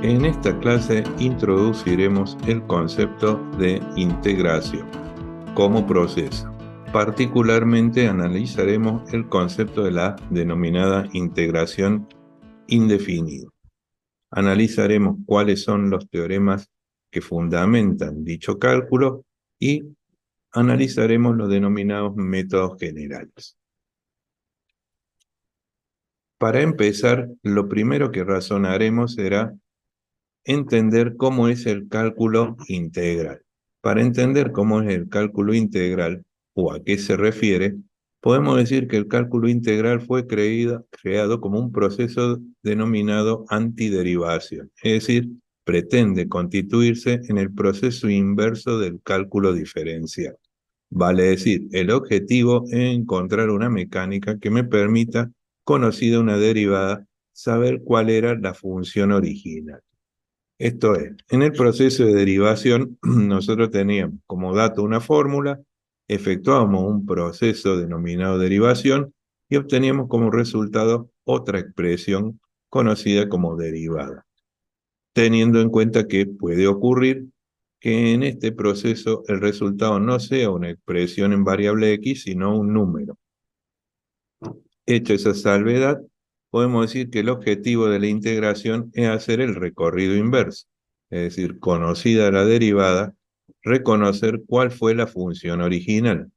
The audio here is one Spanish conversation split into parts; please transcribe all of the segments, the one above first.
En esta clase introduciremos el concepto de integración como proceso. Particularmente analizaremos el concepto de la denominada integración indefinida. Analizaremos cuáles son los teoremas que fundamentan dicho cálculo y analizaremos los denominados métodos generales. Para empezar, lo primero que razonaremos será entender cómo es el cálculo integral. Para entender cómo es el cálculo integral o a qué se refiere, podemos decir que el cálculo integral fue creado como un proceso denominado antiderivación, es decir, pretende constituirse en el proceso inverso del cálculo diferencial. Vale decir, el objetivo es encontrar una mecánica que me permita, conocida una derivada, saber cuál era la función original. Esto es, en el proceso de derivación, nosotros teníamos como dato una fórmula, efectuábamos un proceso denominado derivación y obteníamos como resultado otra expresión conocida como derivada, teniendo en cuenta que puede ocurrir que en este proceso el resultado no sea una expresión en variable x, sino un número. Hecha esa salvedad, podemos decir que el objetivo de la integración es hacer el recorrido inverso, es decir, conocida la derivada, reconocer cuál fue la función original.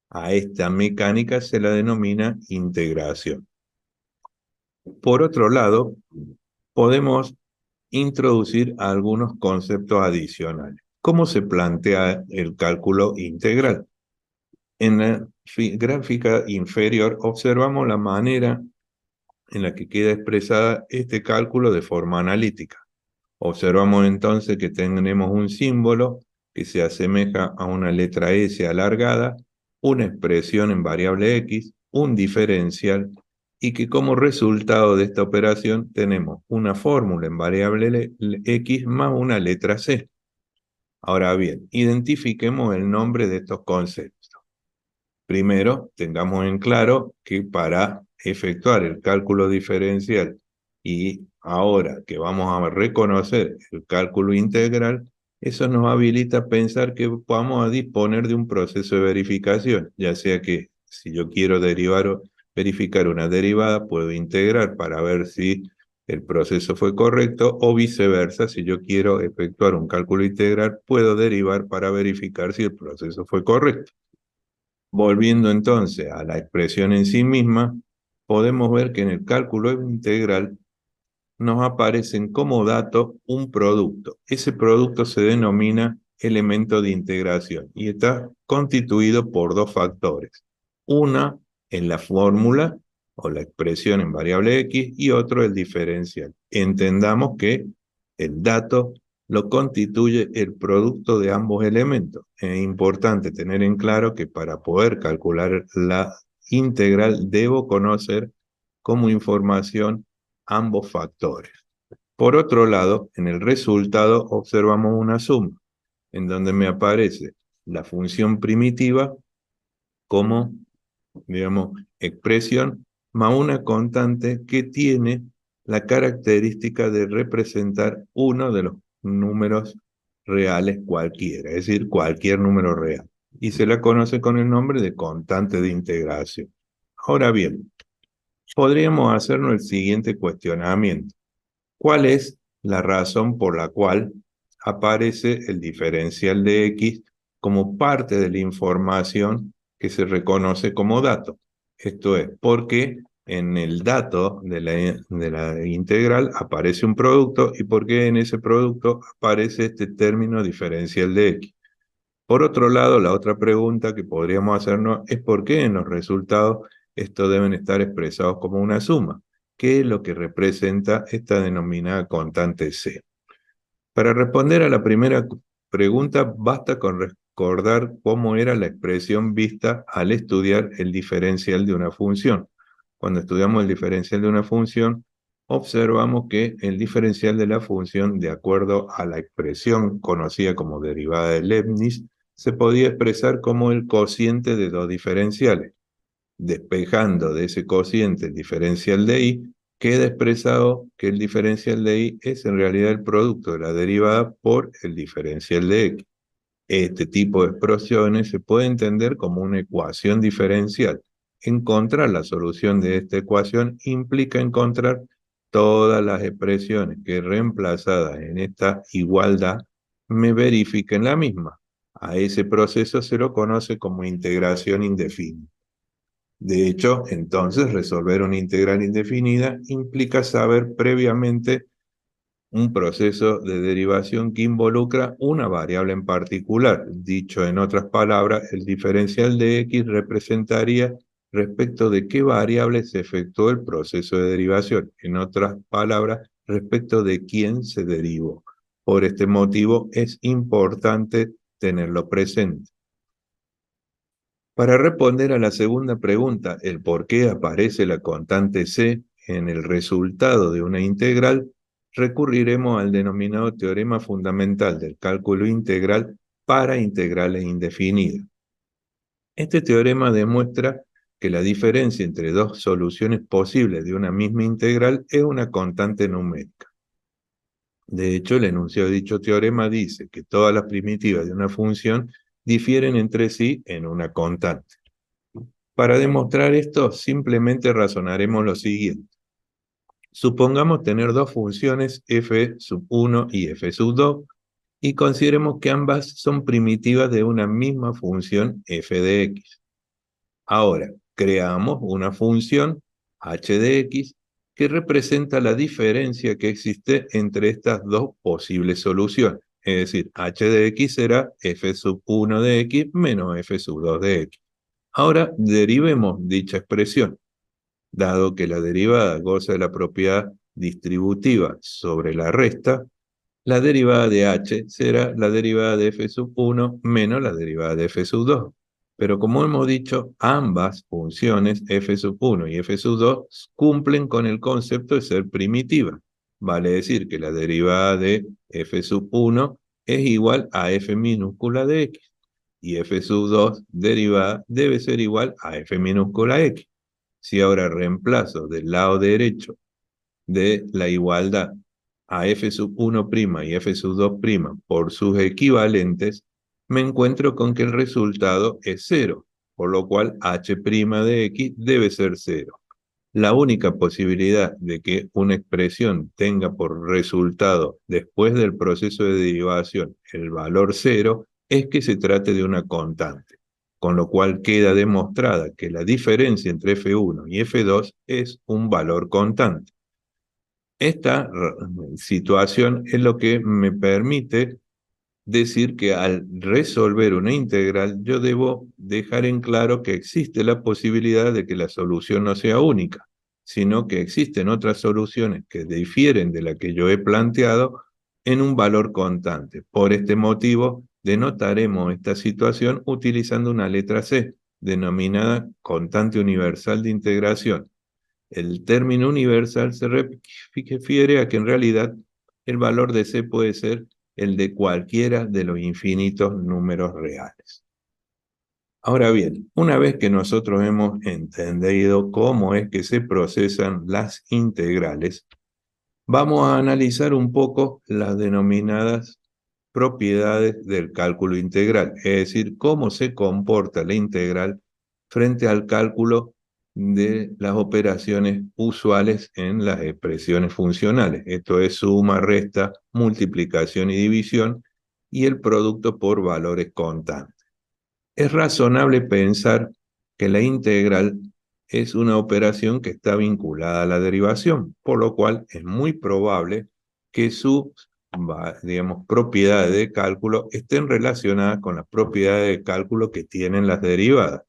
A esta mecánica se la denomina integración. Por otro lado, podemos introducir algunos conceptos adicionales. ¿Cómo se plantea el cálculo integral? En la gráfica inferior observamos la manera en la que queda expresada este cálculo de forma analítica. Observamos entonces que tenemos un símbolo que se asemeja a una letra S alargada, una expresión en variable X, un diferencial, y que como resultado de esta operación tenemos una fórmula en variable X más una letra C. Ahora bien, identifiquemos el nombre de estos conceptos. Primero, tengamos en claro que para efectuar el cálculo diferencial y ahora que vamos a reconocer el cálculo integral, eso nos habilita a pensar que vamos a disponer de un proceso de verificación, ya sea que si yo quiero verificar una derivada, puedo integrar para ver si el proceso fue correcto o viceversa, si yo quiero efectuar un cálculo integral, puedo derivar para verificar si el proceso fue correcto. Volviendo entonces a la expresión en sí misma, podemos ver que en el cálculo integral nos aparecen como dato un producto. Ese producto se denomina elemento de integración y está constituido por dos factores. Una en la fórmula o la expresión en variable X y otro el diferencial. Entendamos que el dato lo constituye el producto de ambos elementos. Es importante tener en claro que para poder calcular la integral debo conocer como información ambos factores. Por otro lado, en el resultado observamos una suma, en donde me aparece la función primitiva como, digamos, expresión más una constante que tiene la característica de representar uno de los números reales cualquiera, es decir, cualquier número real. Y se la conoce con el nombre de constante de integración. Ahora bien, podríamos hacernos el siguiente cuestionamiento. ¿Cuál es la razón por la cual aparece el diferencial de X como parte de la información que se reconoce como dato? Esto es, porque en el dato de la integral aparece un producto y porque en ese producto aparece este término diferencial de X. Por otro lado, la otra pregunta que podríamos hacernos es por qué en los resultados estos deben estar expresados como una suma. ¿Qué es lo que representa esta denominada constante C? Para responder a la primera pregunta, basta con recordar cómo era la expresión vista al estudiar el diferencial de una función. Cuando estudiamos el diferencial de una función, observamos que el diferencial de la función, de acuerdo a la expresión conocida como derivada de Leibniz, se podía expresar como el cociente de dos diferenciales, despejando de ese cociente el diferencial de y, queda expresado que el diferencial de y es en realidad el producto de la derivada por el diferencial de x. Este tipo de expresiones se puede entender como una ecuación diferencial. Encontrar la solución de esta ecuación implica encontrar todas las expresiones que reemplazadas en esta igualdad me verifiquen la misma. A ese proceso se lo conoce como integración indefinida. De hecho, entonces resolver una integral indefinida implica saber previamente un proceso de derivación que involucra una variable en particular. Dicho en otras palabras, el diferencial de x representaría respecto de qué variable se efectuó el proceso de derivación. En otras palabras, respecto de quién se derivó. Por este motivo es importante tenerlo presente. Para responder a la segunda pregunta, el por qué aparece la constante c en el resultado de una integral, recurriremos al denominado teorema fundamental del cálculo integral para integrales indefinidas. Este teorema demuestra que la diferencia entre dos soluciones posibles de una misma integral es una constante numérica. De hecho, el enunciado de dicho teorema dice que todas las primitivas de una función difieren entre sí en una constante. Para demostrar esto, simplemente razonaremos lo siguiente. Supongamos tener dos funciones f(1) y f(2) y consideremos que ambas son primitivas de una misma función f de x. Ahora, creamos una función h de x que representa la diferencia que existe entre estas dos posibles soluciones. Es decir, h de x será f(1) de x menos f(2) de x. Ahora derivemos dicha expresión. Dado que la derivada goza de la propiedad distributiva sobre la resta, la derivada de h será la derivada de f(1) menos la derivada de f(2). Pero como hemos dicho, ambas funciones f(1) y f(2) cumplen con el concepto de ser primitiva. Vale decir que la derivada de f(1) es igual a f minúscula de x y f(2) derivada debe ser igual a f minúscula x. Si ahora reemplazo del lado derecho de la igualdad a f(1' y f(2' por sus equivalentes, me encuentro con que el resultado es 0, por lo cual h' de x debe ser 0. La única posibilidad de que una expresión tenga por resultado después del proceso de derivación el valor 0 es que se trate de una constante, con lo cual queda demostrada que la diferencia entre f(1) y f(2) es un valor constante. Esta situación es lo que me permite decir que al resolver una integral yo debo dejar en claro que existe la posibilidad de que la solución no sea única, sino que existen otras soluciones que difieren de la que yo he planteado en un valor constante. Por este motivo, denotaremos esta situación utilizando una letra C, denominada constante universal de integración. El término universal se refiere a que en realidad el valor de C puede ser el de cualquiera de los infinitos números reales. Ahora bien, una vez que nosotros hemos entendido cómo es que se procesan las integrales, vamos a analizar un poco las denominadas propiedades del cálculo integral, es decir, cómo se comporta la integral frente al cálculo de las operaciones usuales en las expresiones funcionales. Esto es suma, resta, multiplicación y división, y el producto por valores constantes. Es razonable pensar que la integral es una operación que está vinculada a la derivación, por lo cual es muy probable que sus, digamos, propiedades de cálculo estén relacionadas con las propiedades de cálculo que tienen las derivadas.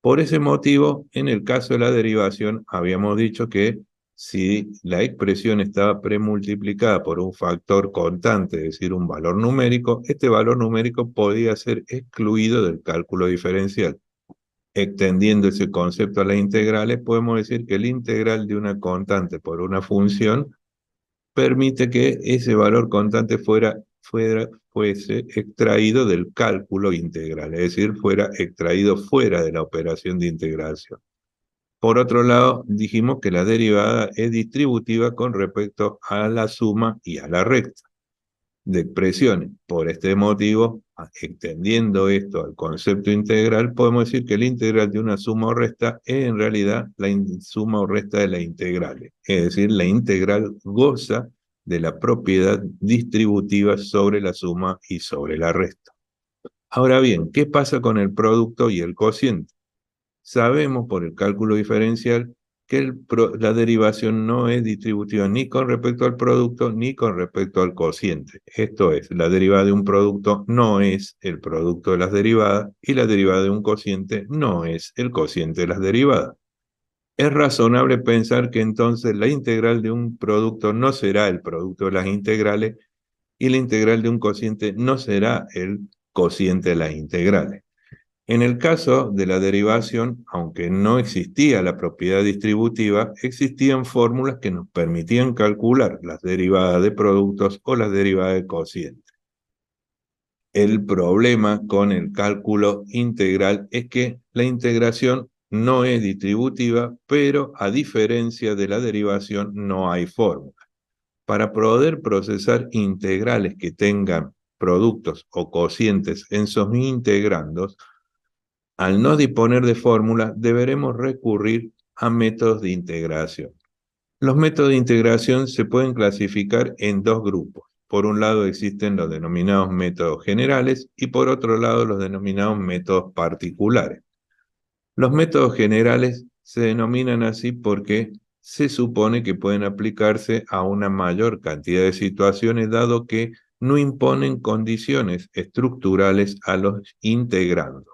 Por ese motivo, en el caso de la derivación, habíamos dicho que si la expresión estaba premultiplicada por un factor constante, es decir, un valor numérico, este valor numérico podía ser excluido del cálculo diferencial. Extendiendo ese concepto a las integrales, podemos decir que el integral de una constante por una función permite que ese valor constante fuese extraído del cálculo integral, es decir, fuera extraído fuera de la operación de integración. Por otro lado, dijimos que la derivada es distributiva con respecto a la suma y a la recta de expresiones. Por este motivo, extendiendo esto al concepto integral, podemos decir que la integral de una suma o resta es en realidad la suma o resta de las integrales. Es decir, la integral goza de la propiedad distributiva sobre la suma y sobre la resta. Ahora bien, ¿qué pasa con el producto y el cociente? Sabemos por el cálculo diferencial que la derivación no es distributiva ni con respecto al producto ni con respecto al cociente. Esto es, la derivada de un producto no es el producto de las derivadas y la derivada de un cociente no es el cociente de las derivadas. Es razonable pensar que entonces la integral de un producto no será el producto de las integrales y la integral de un cociente no será el cociente de las integrales. En el caso de la derivación, aunque no existía la propiedad distributiva, existían fórmulas que nos permitían calcular las derivadas de productos o las derivadas de cocientes. El problema con el cálculo integral es que la integración no es distributiva, pero a diferencia de la derivación no hay fórmula. Para poder procesar integrales que tengan productos o cocientes en sus integrandos, al no disponer de fórmula, deberemos recurrir a métodos de integración. Los métodos de integración se pueden clasificar en dos grupos. Por un lado existen los denominados métodos generales y por otro lado los denominados métodos particulares. Los métodos generales se denominan así porque se supone que pueden aplicarse a una mayor cantidad de situaciones dado que no imponen condiciones estructurales a los integrandos,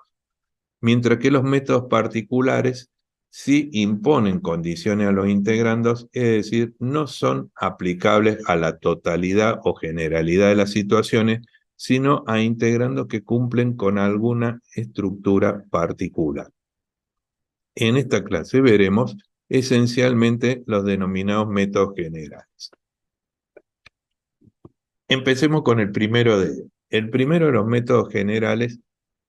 mientras que los métodos particulares sí imponen condiciones a los integrandos, es decir, no son aplicables a la totalidad o generalidad de las situaciones, sino a integrandos que cumplen con alguna estructura particular. En esta clase veremos esencialmente los denominados métodos generales. Empecemos con el primero de ellos. El primero de los métodos generales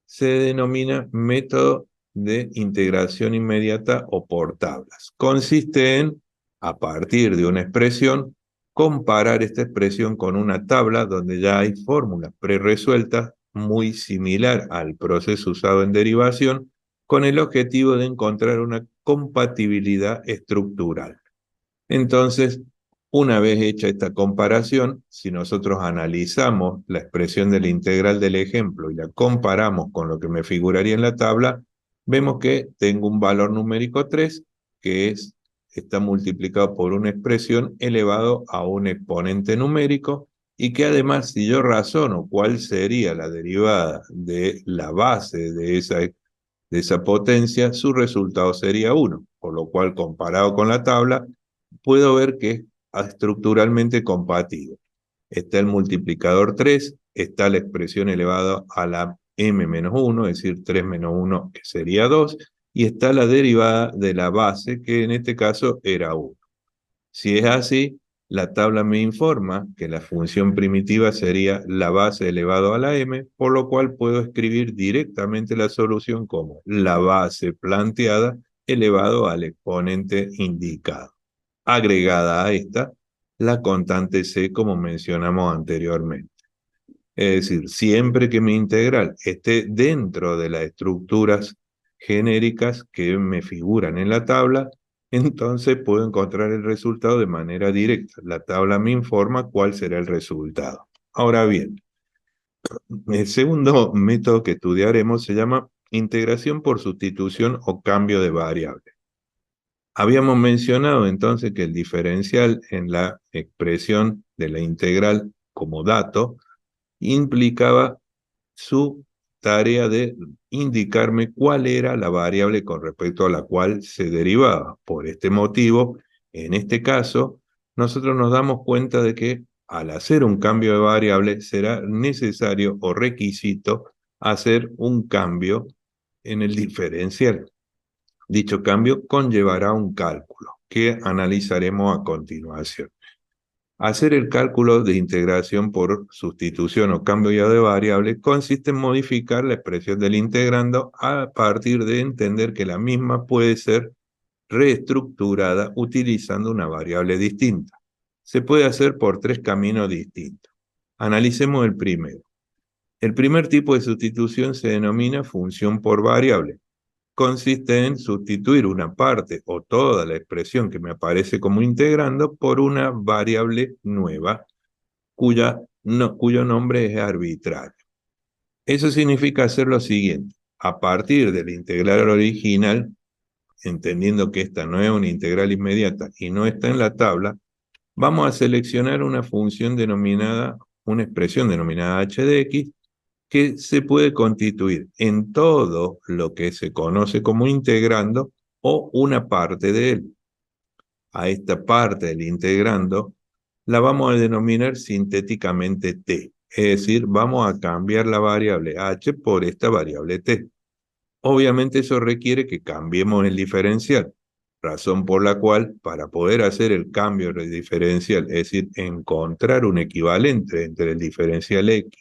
se denomina método de integración inmediata o por tablas. Consiste en, a partir de una expresión, comparar esta expresión con una tabla donde ya hay fórmulas preresueltas, muy similar al proceso usado en derivación, con el objetivo de encontrar una compatibilidad estructural. Entonces, una vez hecha esta comparación, si nosotros analizamos la expresión de la integral del ejemplo y la comparamos con lo que me figuraría en la tabla, vemos que tengo un valor numérico 3, que está multiplicado por una expresión elevado a un exponente numérico, y que además, si yo razono cuál sería la derivada de la base de esa potencia, su resultado sería 1, por lo cual, comparado con la tabla, puedo ver que es estructuralmente compatible. Está el multiplicador 3, está la expresión elevada a la m-1, es decir, 3 menos 1, que sería 2, y está la derivada de la base, que en este caso era 1. Si es así, la tabla me informa que la función primitiva sería la base elevado a la m, por lo cual puedo escribir directamente la solución como la base planteada elevado al exponente indicado. Agregada a esta, la constante c, como mencionamos anteriormente. Es decir, siempre que mi integral esté dentro de las estructuras genéricas que me figuran en la tabla, entonces puedo encontrar el resultado de manera directa. La tabla me informa cuál será el resultado. Ahora bien, el segundo método que estudiaremos se llama integración por sustitución o cambio de variable. Habíamos mencionado entonces que el diferencial en la expresión de la integral como dato implicaba su tarea de indicarme cuál era la variable con respecto a la cual se derivaba. Por este motivo, en este caso, nosotros nos damos cuenta de que al hacer un cambio de variable será necesario o requisito hacer un cambio en el diferencial. Dicho cambio conllevará un cálculo que analizaremos a continuación. Hacer el cálculo de integración por sustitución o cambio ya de variable consiste en modificar la expresión del integrando a partir de entender que la misma puede ser reestructurada utilizando una variable distinta. Se puede hacer por tres caminos distintos. Analicemos el primero. El primer tipo de sustitución se denomina función por variable. Consiste en sustituir una parte o toda la expresión que me aparece como integrando por una variable nueva cuyo nombre es arbitrario. Eso significa hacer lo siguiente. A partir del integral original, entendiendo que esta no es una integral inmediata y no está en la tabla, vamos a seleccionar una función denominada, una expresión denominada h de x, que se puede constituir en todo lo que se conoce como integrando o una parte de él. A esta parte del integrando la vamos a denominar sintéticamente t, es decir, vamos a cambiar la variable h por esta variable t. Obviamente eso requiere que cambiemos el diferencial, razón por la cual para poder hacer el cambio del diferencial, es decir, encontrar un equivalente entre el diferencial x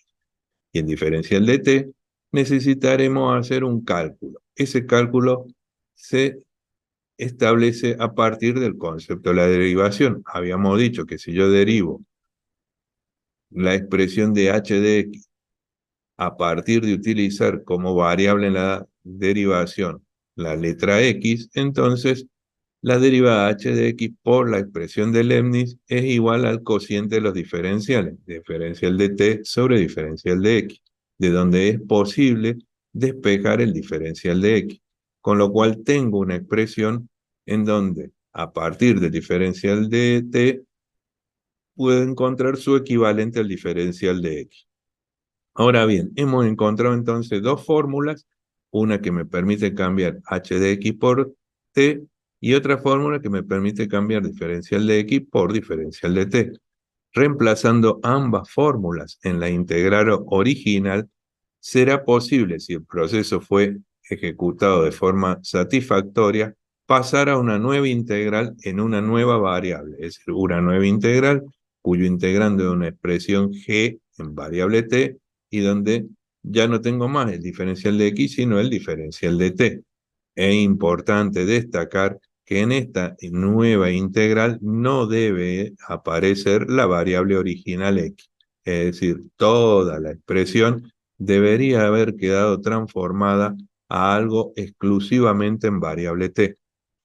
y el diferencial de t, necesitaremos hacer un cálculo. Ese cálculo se establece a partir del concepto de la derivación. Habíamos dicho que si yo derivo la expresión de h de x a partir de utilizar como variable en la derivación la letra x, entonces la derivada h de x por la expresión de Leibniz es igual al cociente de los diferenciales, diferencial de t sobre diferencial de x, de donde es posible despejar el diferencial de x, con lo cual tengo una expresión en donde a partir del diferencial de t puedo encontrar su equivalente al diferencial de x. Ahora bien, hemos encontrado entonces dos fórmulas, una que me permite cambiar h de x por t y otra fórmula que me permite cambiar diferencial de x por diferencial de t. Reemplazando ambas fórmulas en la integral original, será posible, si el proceso fue ejecutado de forma satisfactoria, pasar a una nueva integral en una nueva variable, es decir, una nueva integral cuyo integrando es una expresión g en variable t y donde ya no tengo más el diferencial de x, sino el diferencial de t. Es importante destacar que en esta nueva integral no debe aparecer la variable original x. Es decir, toda la expresión debería haber quedado transformada a algo exclusivamente en variable t.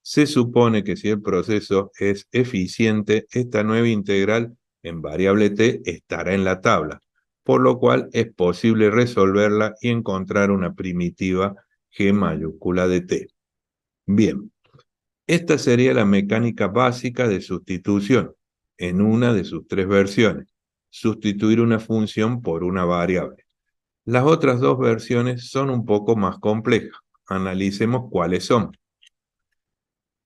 Se supone que si el proceso es eficiente, esta nueva integral en variable t estará en la tabla, por lo cual es posible resolverla y encontrar una primitiva g mayúscula de t. Bien, esta sería la mecánica básica de sustitución en una de sus tres versiones, sustituir una función por una variable. Las otras dos versiones son un poco más complejas. Analicemos cuáles son.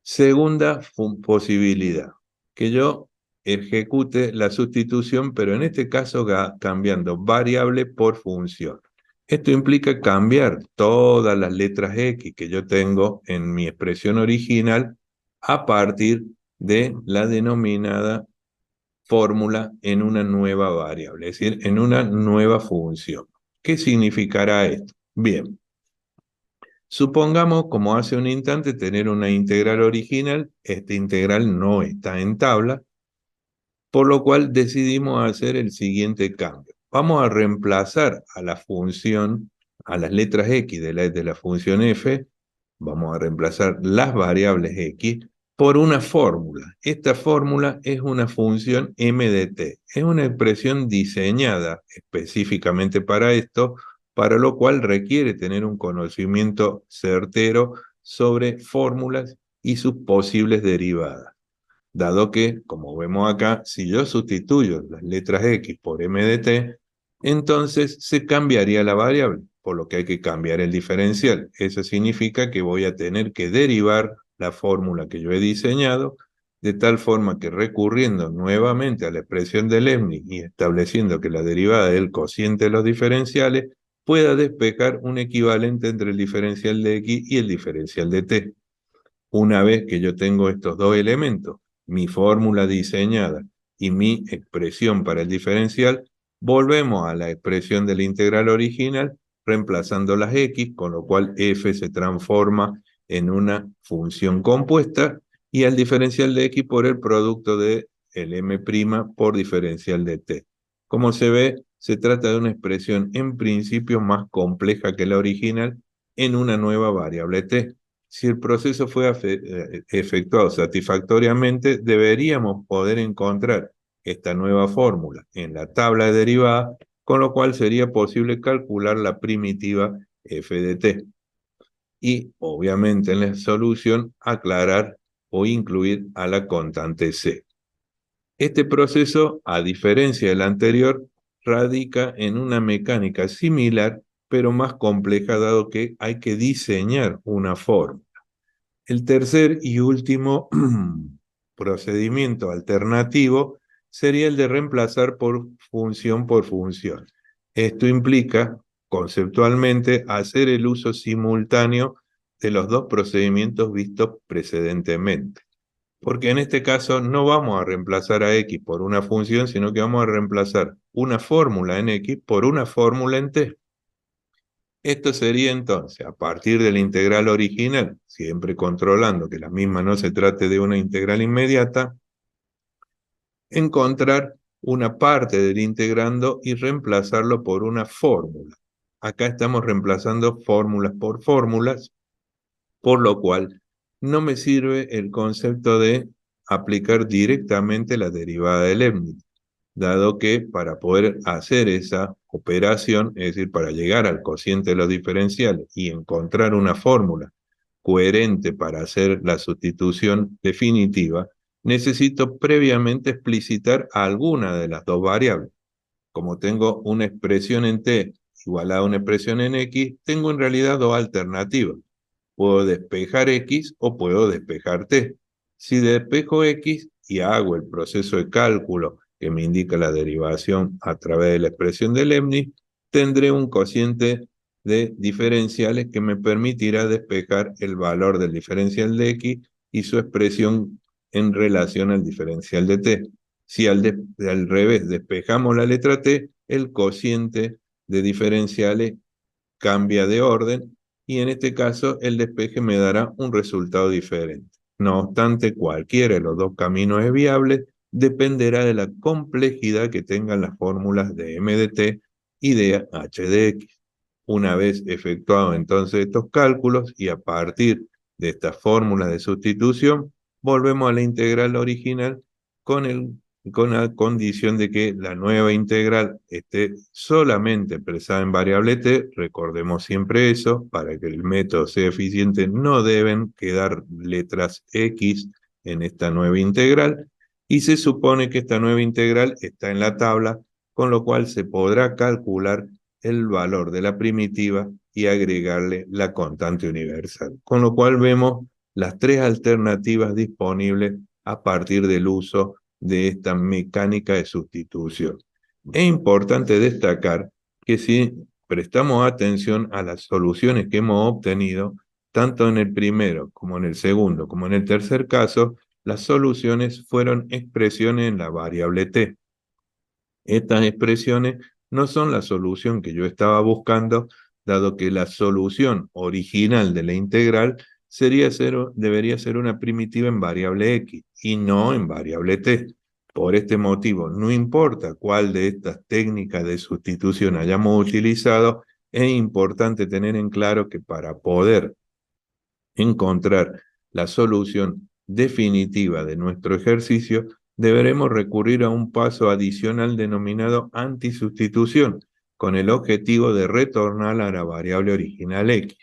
Segunda posibilidad, que yo ejecute la sustitución, pero en este caso cambiando variable por función. Esto implica cambiar todas las letras X que yo tengo en mi expresión original a partir de la denominada fórmula en una nueva variable, es decir, en una nueva función. ¿Qué significará esto? Bien, supongamos, como hace un instante, tener una integral original. Esta integral no está en tabla, por lo cual decidimos hacer el siguiente cambio. Vamos a reemplazar a la función, a las letras x de la función f, vamos a reemplazar las variables x por una fórmula. Esta fórmula es una función m de t. Es una expresión diseñada específicamente para esto, para lo cual requiere tener un conocimiento certero sobre fórmulas y sus posibles derivadas. Dado que, como vemos acá, si yo sustituyo las letras x por m de t, entonces se cambiaría la variable, por lo que hay que cambiar el diferencial. Eso significa que voy a tener que derivar la fórmula que yo he diseñado, de tal forma que recurriendo nuevamente a la expresión de Leibniz y estableciendo que la derivada es el cociente de los diferenciales, pueda despejar un equivalente entre el diferencial de x y el diferencial de t. Una vez que yo tengo estos dos elementos, mi fórmula diseñada y mi expresión para el diferencial, volvemos a la expresión de la integral original, reemplazando las x, con lo cual f se transforma en una función compuesta y al diferencial de x por el producto de el m' por diferencial de t. Como se ve, se trata de una expresión en principio más compleja que la original en una nueva variable t. Si el proceso fue efectuado satisfactoriamente, deberíamos poder encontrar esta nueva fórmula en la tabla de derivadas, con lo cual sería posible calcular la primitiva f de t. Y, obviamente, en la solución aclarar o incluir a la constante c. Este proceso, a diferencia del anterior, radica en una mecánica similar, pero más compleja, dado que hay que diseñar una fórmula. El tercer y último procedimiento alternativo sería el de reemplazar por función. Esto implica, conceptualmente, hacer el uso simultáneo de los dos procedimientos vistos precedentemente. Porque en este caso no vamos a reemplazar a x por una función, sino que vamos a reemplazar una fórmula en x por una fórmula en t. Esto sería entonces, a partir de la integral original, siempre controlando que la misma no se trate de una integral inmediata, encontrar una parte del integrando y reemplazarlo por una fórmula. Acá estamos reemplazando fórmulas por fórmulas, por lo cual no me sirve el concepto de aplicar directamente la derivada de Leibniz, dado que para poder hacer esa operación, es decir, para llegar al cociente de los diferenciales y encontrar una fórmula coherente para hacer la sustitución definitiva, necesito previamente explicitar alguna de las dos variables. Como tengo una expresión en t igual a una expresión en x, tengo en realidad dos alternativas. Puedo despejar x o puedo despejar t. Si despejo x y hago el proceso de cálculo que me indica la derivación a través de la expresión de Leibniz, tendré un cociente de diferenciales que me permitirá despejar el valor del diferencial de x y su expresión en relación al diferencial de t. Si al revés despejamos la letra t, el cociente de diferenciales cambia de orden y en este caso el despeje me dará un resultado diferente. No obstante, cualquiera de los dos caminos es viable, dependerá de la complejidad que tengan las fórmulas de m de t y de h de x. Una vez efectuados entonces estos cálculos y a partir de estas fórmulas de sustitución, volvemos a la integral original con la condición de que la nueva integral esté solamente expresada en variable t. Recordemos siempre eso, para que el método sea eficiente no deben quedar letras x en esta nueva integral, y se supone que esta nueva integral está en la tabla, con lo cual se podrá calcular el valor de la primitiva y agregarle la constante universal. Con lo cual vemos las tres alternativas disponibles a partir del uso de esta mecánica de sustitución. Es importante destacar que si prestamos atención a las soluciones que hemos obtenido, tanto en el primero como en el segundo, como en el tercer caso, las soluciones fueron expresiones en la variable t. Estas expresiones no son la solución que yo estaba buscando, dado que la solución original de la integral debería ser una primitiva en variable x y no en variable t. Por este motivo, no importa cuál de estas técnicas de sustitución hayamos utilizado, es importante tener en claro que para poder encontrar la solución definitiva de nuestro ejercicio, deberemos recurrir a un paso adicional denominado antisustitución, con el objetivo de retornar a la variable original x.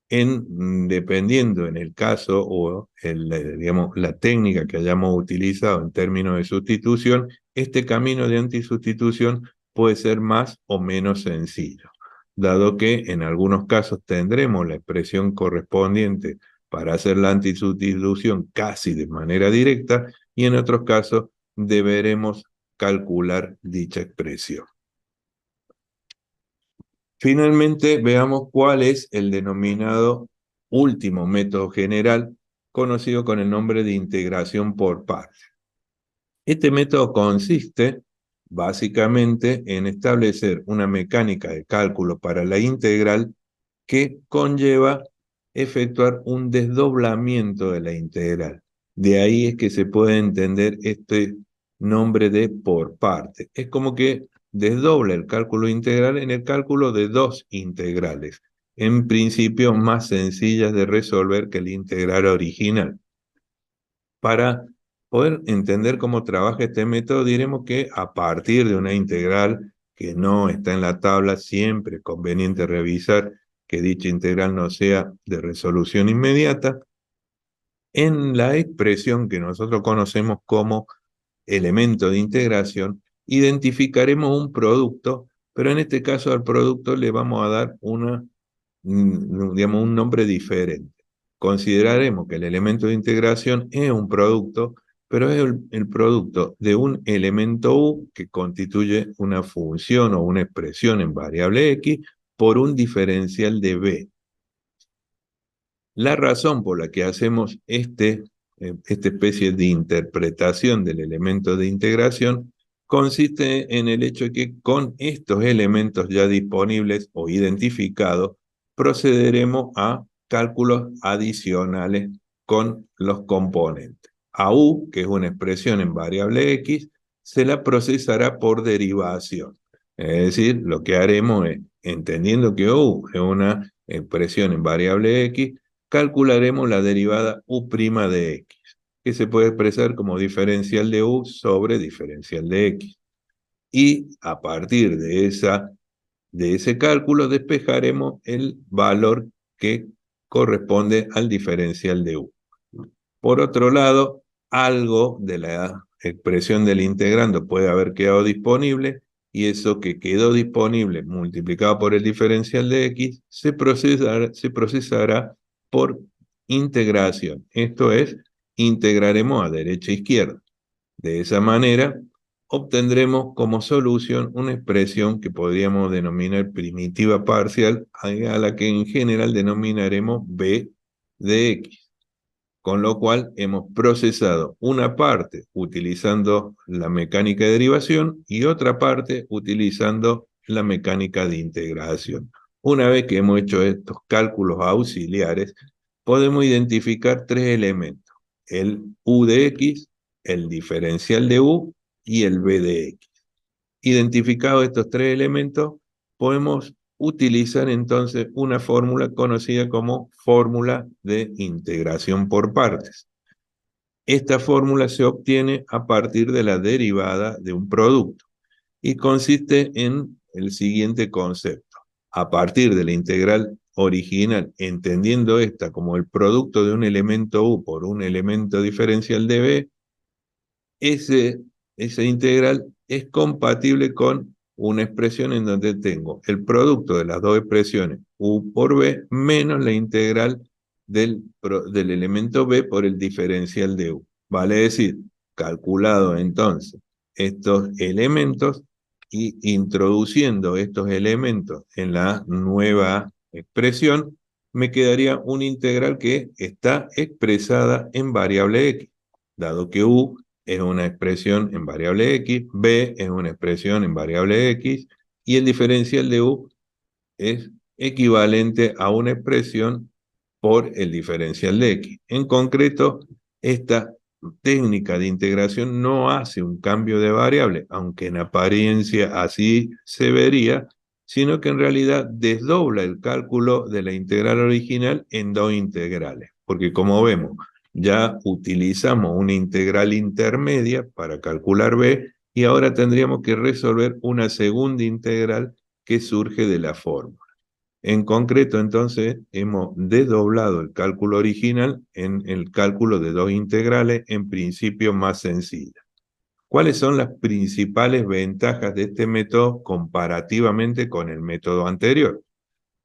Dependiendo en el caso o digamos, la técnica que hayamos utilizado en términos de sustitución, este camino de antisustitución puede ser más o menos sencillo, dado que en algunos casos tendremos la expresión correspondiente para hacer la antisustitución casi de manera directa y en otros casos deberemos calcular dicha expresión. Finalmente, veamos cuál es el denominado último método general, conocido con el nombre de integración por partes. Este método consiste básicamente en establecer una mecánica de cálculo para la integral que conlleva efectuar un desdoblamiento de la integral. De ahí es que se puede entender este nombre de por parte. Es como que desdobla el cálculo integral en el cálculo de dos integrales, en principio más sencillas de resolver que el integral original. Para poder entender cómo trabaja este método, diremos que a partir de una integral que no está en la tabla, siempre es conveniente revisar que dicha integral no sea de resolución inmediata. En la expresión que nosotros conocemos como elemento de integración, identificaremos un producto, pero en este caso al producto le vamos a dar digamos, un nombre diferente. Consideraremos que el elemento de integración es un producto, pero es el producto de un elemento u que constituye una función o una expresión en variable x por un diferencial de b. La razón por la que hacemos esta especie de interpretación del elemento de integración consiste en el hecho de que con estos elementos ya disponibles o identificados procederemos a cálculos adicionales con los componentes. A u, que es una expresión en variable x, se la procesará por derivación. Es decir, lo que haremos es, entendiendo que u es una expresión en variable x, calcularemos la derivada u' de x, que se puede expresar como diferencial de u sobre diferencial de x. Y a partir de ese cálculo despejaremos el valor que corresponde al diferencial de u. Por otro lado, algo de la expresión del integrando puede haber quedado disponible, y eso que quedó disponible multiplicado por el diferencial de x se procesará por integración. Esto es, integraremos a derecha e izquierda. De esa manera, obtendremos como solución una expresión que podríamos denominar primitiva parcial, a la que en general denominaremos b de x. Con lo cual hemos procesado una parte utilizando la mecánica de derivación y otra parte utilizando la mecánica de integración. Una vez que hemos hecho estos cálculos auxiliares, podemos identificar tres elementos: el u de x, el diferencial de u y el b de x. Identificados estos tres elementos, podemos utilizar entonces una fórmula conocida como fórmula de integración por partes. Esta fórmula se obtiene a partir de la derivada de un producto y consiste en el siguiente concepto. A partir de la integral original, entendiendo esta como el producto de un elemento u por un elemento diferencial de b, esa integral es compatible con una expresión en donde tengo el producto de las dos expresiones u por b menos la integral del elemento b por el diferencial de u. Vale decir, calculado entonces estos elementos y introduciendo estos elementos en la nueva expresión, me quedaría una integral que está expresada en variable x, dado que u es una expresión en variable x, b es una expresión en variable x, y el diferencial de u es equivalente a una expresión por el diferencial de x. En concreto, esta técnica de integración no hace un cambio de variable, aunque en apariencia así se vería, sino que en realidad desdobla el cálculo de la integral original en dos integrales, porque como vemos, ya utilizamos una integral intermedia para calcular b, y ahora tendríamos que resolver una segunda integral que surge de la fórmula. En concreto, entonces, hemos desdoblado el cálculo original en el cálculo de dos integrales, en principio más sencillas. ¿Cuáles son las principales ventajas de este método comparativamente con el método anterior?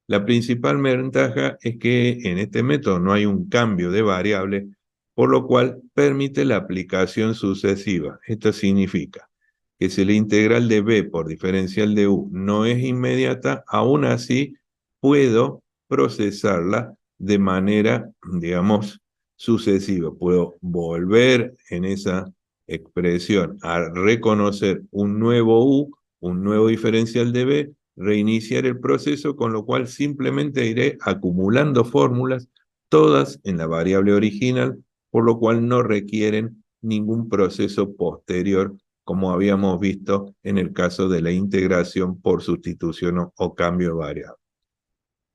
La principal ventaja es que en este método no hay un cambio de variable, por lo cual permite la aplicación sucesiva. Esto significa que si la integral de b por diferencial de u no es inmediata, aún así puedo procesarla de manera, digamos, sucesiva. Puedo volver en esa expresión a reconocer un nuevo u, un nuevo diferencial de b, reiniciar el proceso, con lo cual simplemente iré acumulando fórmulas todas en la variable original, por lo cual no requieren ningún proceso posterior, como habíamos visto en el caso de la integración por sustitución o cambio de variable.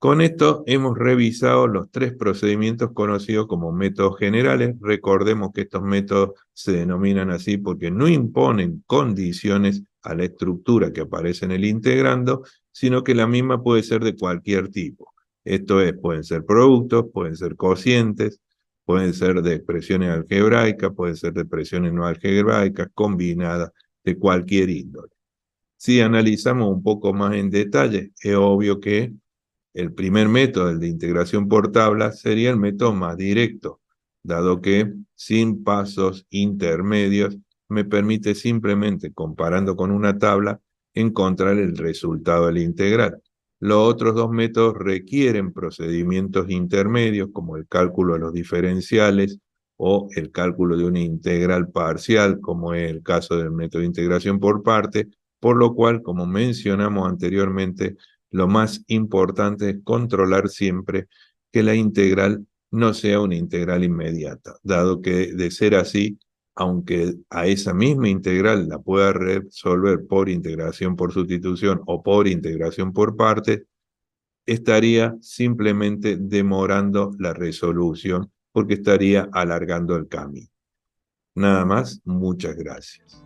Con esto hemos revisado los tres procedimientos conocidos como métodos generales. Recordemos que estos métodos se denominan así porque no imponen condiciones a la estructura que aparece en el integrando, sino que la misma puede ser de cualquier tipo. Esto es, pueden ser productos, pueden ser cocientes, pueden ser de expresiones algebraicas, pueden ser de expresiones no algebraicas, combinadas, de cualquier índole. Si analizamos un poco más en detalle, es obvio que el primer método, el de integración por tabla, sería el método más directo, dado que sin pasos intermedios me permite simplemente, comparando con una tabla, encontrar el resultado de la integral. Los otros dos métodos requieren procedimientos intermedios, como el cálculo de los diferenciales o el cálculo de una integral parcial, como es el caso del método de integración por parte, por lo cual, como mencionamos anteriormente, lo más importante es controlar siempre que la integral no sea una integral inmediata, dado que de ser así, aunque a esa misma integral la pueda resolver por integración por sustitución o por integración por parte, estaría simplemente demorando la resolución porque estaría alargando el camino. Nada más, muchas gracias.